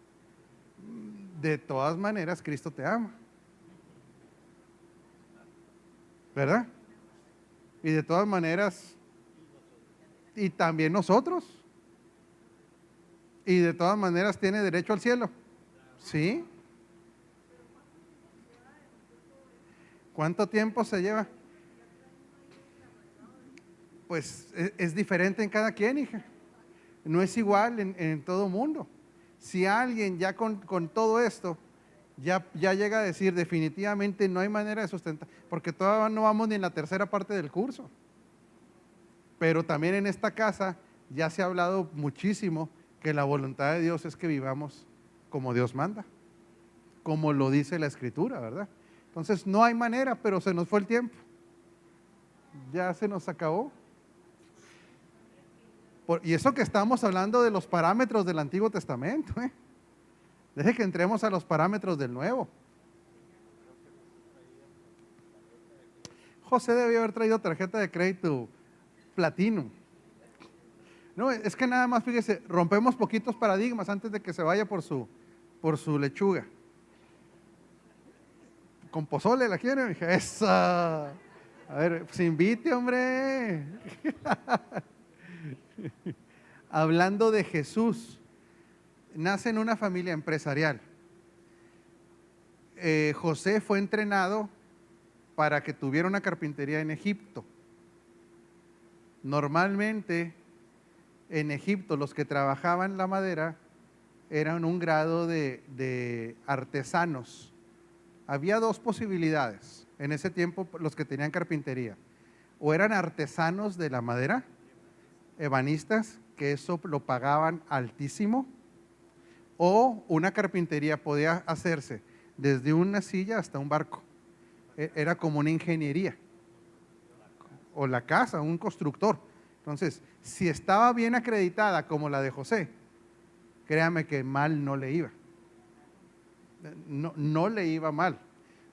de todas maneras, Cristo te ama. ¿Verdad? Y de todas maneras, y también nosotros. Y de todas maneras tiene derecho al cielo. ¿Sí? ¿Cuánto tiempo se lleva? Pues es diferente en cada quien, hija. No es igual en todo mundo. Si alguien ya con todo esto ya llega a decir definitivamente no hay manera de sustentar, porque todavía no vamos ni en la tercera parte del curso. Pero también en esta casa ya se ha hablado muchísimo que la voluntad de Dios es que vivamos como Dios manda, como lo dice la Escritura, ¿verdad? Entonces no hay manera, pero se nos fue el tiempo. Ya se nos acabó. Y eso que estamos hablando de los parámetros del Antiguo Testamento, ¿eh? Deje que entremos a los parámetros del Nuevo. José debió haber traído tarjeta de crédito Platinum. No, es que nada más, fíjese, rompemos poquitos paradigmas antes de que se vaya por su lechuga. Con pozole la quiere, dije, esa. A ver, pues invite, hombre. Hablando de Jesús, nace en una familia empresarial. José fue entrenado para que tuviera una carpintería en Egipto. Normalmente en Egipto los que trabajaban la madera eran un grado de artesanos. Había dos posibilidades en ese tiempo los que tenían carpintería. O eran artesanos de la madera, ebanistas, que eso lo pagaban altísimo, o una carpintería podía hacerse desde una silla hasta un barco. Era como una ingeniería. O la casa, un constructor. Entonces, si estaba bien acreditada como la de José, créame que mal no le iba. No le iba mal.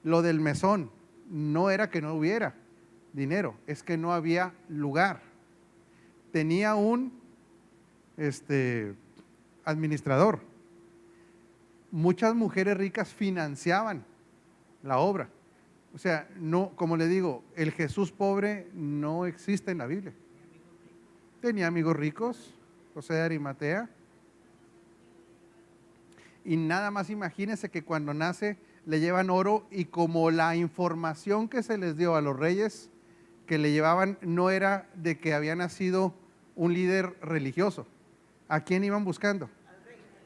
Lo del mesón no era que no hubiera dinero, es que no había lugar. Tenía un administrador. Muchas mujeres ricas financiaban la obra. O sea, no, como le digo, el Jesús pobre no existe en la Biblia. Tenía amigos ricos, José de Arimatea. Y nada más imagínense que cuando nace le llevan oro, y como la información que se les dio a los reyes que le llevaban no era de que había nacido un líder religioso. ¿A quién iban buscando?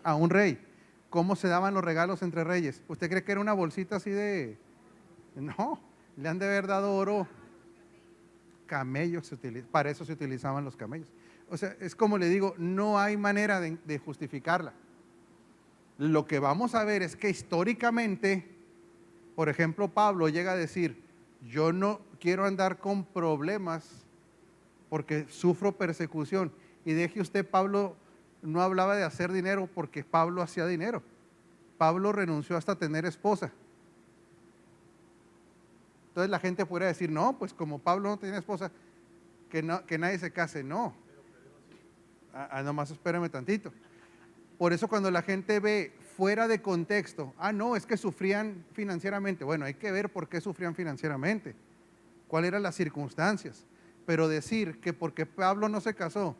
A un rey. ¿Cómo se daban los regalos entre reyes? ¿Usted cree que era una bolsita así de...? No, le han de haber dado oro. Camellos, para eso se utilizaban los camellos. O sea, es como le digo, no hay manera de justificarla. Lo que vamos a ver es que históricamente, por ejemplo, Pablo llega a decir, yo no quiero andar con problemas porque sufro persecución. Y deje usted, Pablo no hablaba de hacer dinero porque Pablo hacía dinero. Pablo renunció hasta tener esposa. Entonces la gente podría decir, no, pues como Pablo no tenía esposa, que nadie se case. No. Nomás espérame tantito. Por eso cuando la gente ve fuera de contexto, no, es que sufrían financieramente. Bueno, hay que ver por qué sufrían financieramente, cuáles eran las circunstancias. Pero decir que porque Pablo no se casó,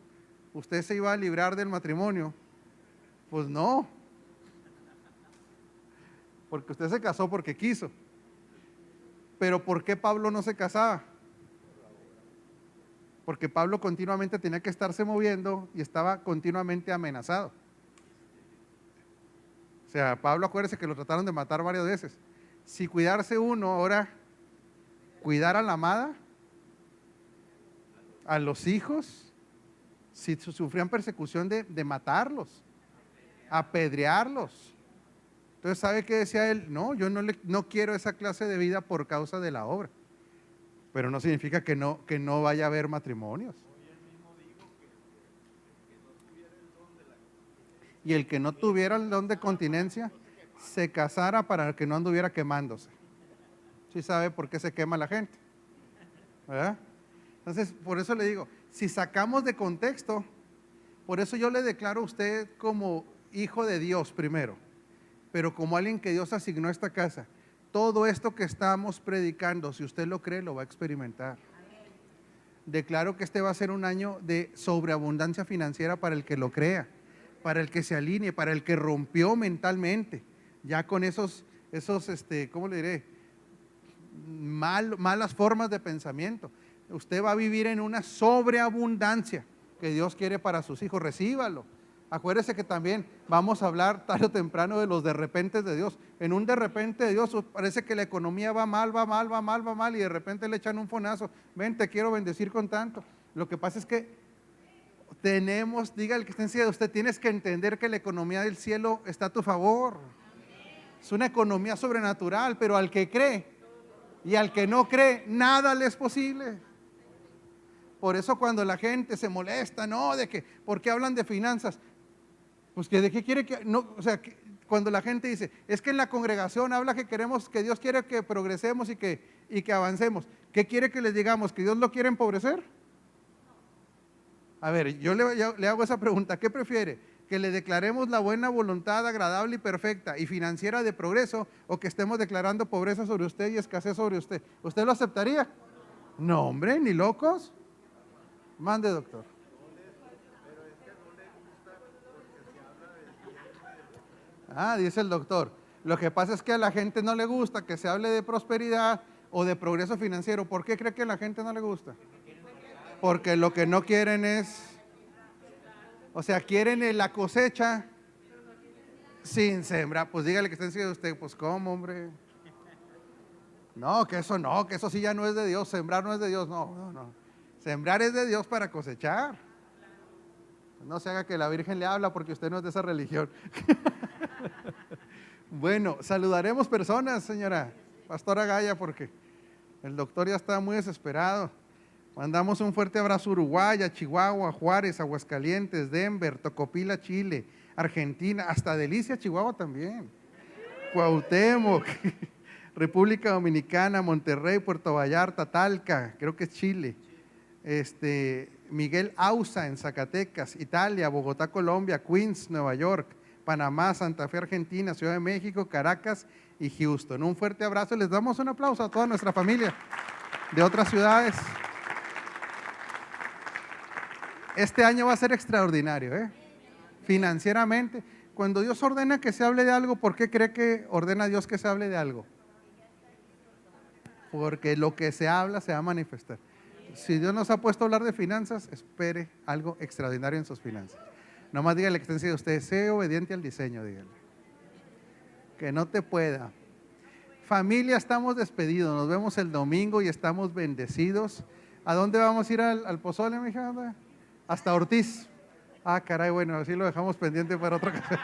usted se iba a librar del matrimonio, pues no. porque usted se casó porque quiso. Pero ¿por qué Pablo no se casaba? Porque Pablo continuamente tenía que estarse moviendo y estaba continuamente amenazado. O sea, Pablo, acuérdese que lo trataron de matar varias veces. Si cuidarse uno, ahora cuidar a la amada, a los hijos, si sufrían persecución de matarlos, apedrearlos. Entonces, ¿sabe qué decía él? No, yo no quiero esa clase de vida por causa de la obra. Pero no significa que no vaya a haber matrimonios. Y el que no tuviera el don de continencia, se casara para que no anduviera quemándose. ¿Sí sabe por qué se quema la gente? ¿Verdad? Entonces, por eso le digo, si sacamos de contexto, por eso yo le declaro a usted como hijo de Dios primero, pero como alguien que Dios asignó a esta casa. Todo esto que estamos predicando, si usted lo cree, lo va a experimentar. Declaro que este va a ser un año de sobreabundancia financiera para el que lo crea, para el que se alinee, para el que rompió mentalmente, ya con esos ¿cómo le diré? Malas formas de pensamiento. Usted va a vivir en una sobreabundancia que Dios quiere para sus hijos. Recíbalo. Acuérdese que también vamos a hablar tarde o temprano de los de repente de Dios. En un de repente de Dios parece que la economía va mal y de repente le echan un fonazo. Ven, te quiero bendecir con tanto. Lo que pasa es que diga el que esté encima de usted, tienes que entender que la economía del cielo está a tu favor. Es una economía sobrenatural, pero al que cree y al que no cree, nada le es posible. Por eso cuando la gente se molesta, ¿no? ¿Por qué hablan de finanzas? Pues que de qué quiere que, no, o sea, cuando la gente dice, es que en la congregación habla que Dios quiere que progresemos y que avancemos. ¿Qué quiere que les digamos? ¿Que Dios lo quiere empobrecer? A ver, yo le hago esa pregunta, ¿qué prefiere? ¿Que le declaremos la buena voluntad agradable y perfecta y financiera de progreso, o que estemos declarando pobreza sobre usted y escasez sobre usted? ¿Usted lo aceptaría? No, hombre, ni locos. Mande, doctor. Dice el doctor, lo que pasa es que a la gente no le gusta que se hable de prosperidad o de progreso financiero. ¿Por qué cree que a la gente no le gusta? Porque lo que no quieren es, o sea, quieren la cosecha sin sembrar. Pues dígale que está encima de usted, pues ¿cómo, hombre? No, que eso sí ya no es de Dios, sembrar no es de Dios, no. Sembrar es de Dios para cosechar. No se haga que la Virgen le habla porque usted no es de esa religión. Bueno, saludaremos personas, señora Pastora Gaya, porque el doctor ya está muy desesperado. Mandamos un fuerte abrazo a Uruguay, a Chihuahua, a Juárez, a Aguascalientes, Denver, Tocopila, Chile, Argentina, hasta Delicia, Chihuahua también. Cuauhtémoc, República Dominicana, Monterrey, Puerto Vallarta, Talca, creo que es Chile. Miguel Ausa en Zacatecas, Italia, Bogotá, Colombia, Queens, Nueva York, Panamá, Santa Fe, Argentina, Ciudad de México, Caracas y Houston. Un fuerte abrazo, les damos un aplauso a toda nuestra familia de otras ciudades. Este año va a ser extraordinario, financieramente. Cuando Dios ordena que se hable de algo, ¿por qué cree que ordena Dios que se hable de algo? Porque lo que se habla se va a manifestar. Si Dios nos ha puesto a hablar de finanzas, espere algo extraordinario en sus finanzas. Nomás dígale que esté encima de usted, sé obediente al diseño, dígale. Que no te pueda. Familia, estamos despedidos, nos vemos el domingo y estamos bendecidos. ¿A dónde vamos a ir al pozole, mi hija? Hasta Ortiz. Caray, bueno, así lo dejamos pendiente para otra ocasión.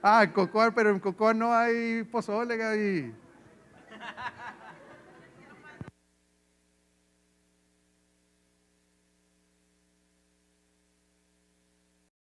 En Cocoa, pero en Cocoa no hay pozole, Gaby.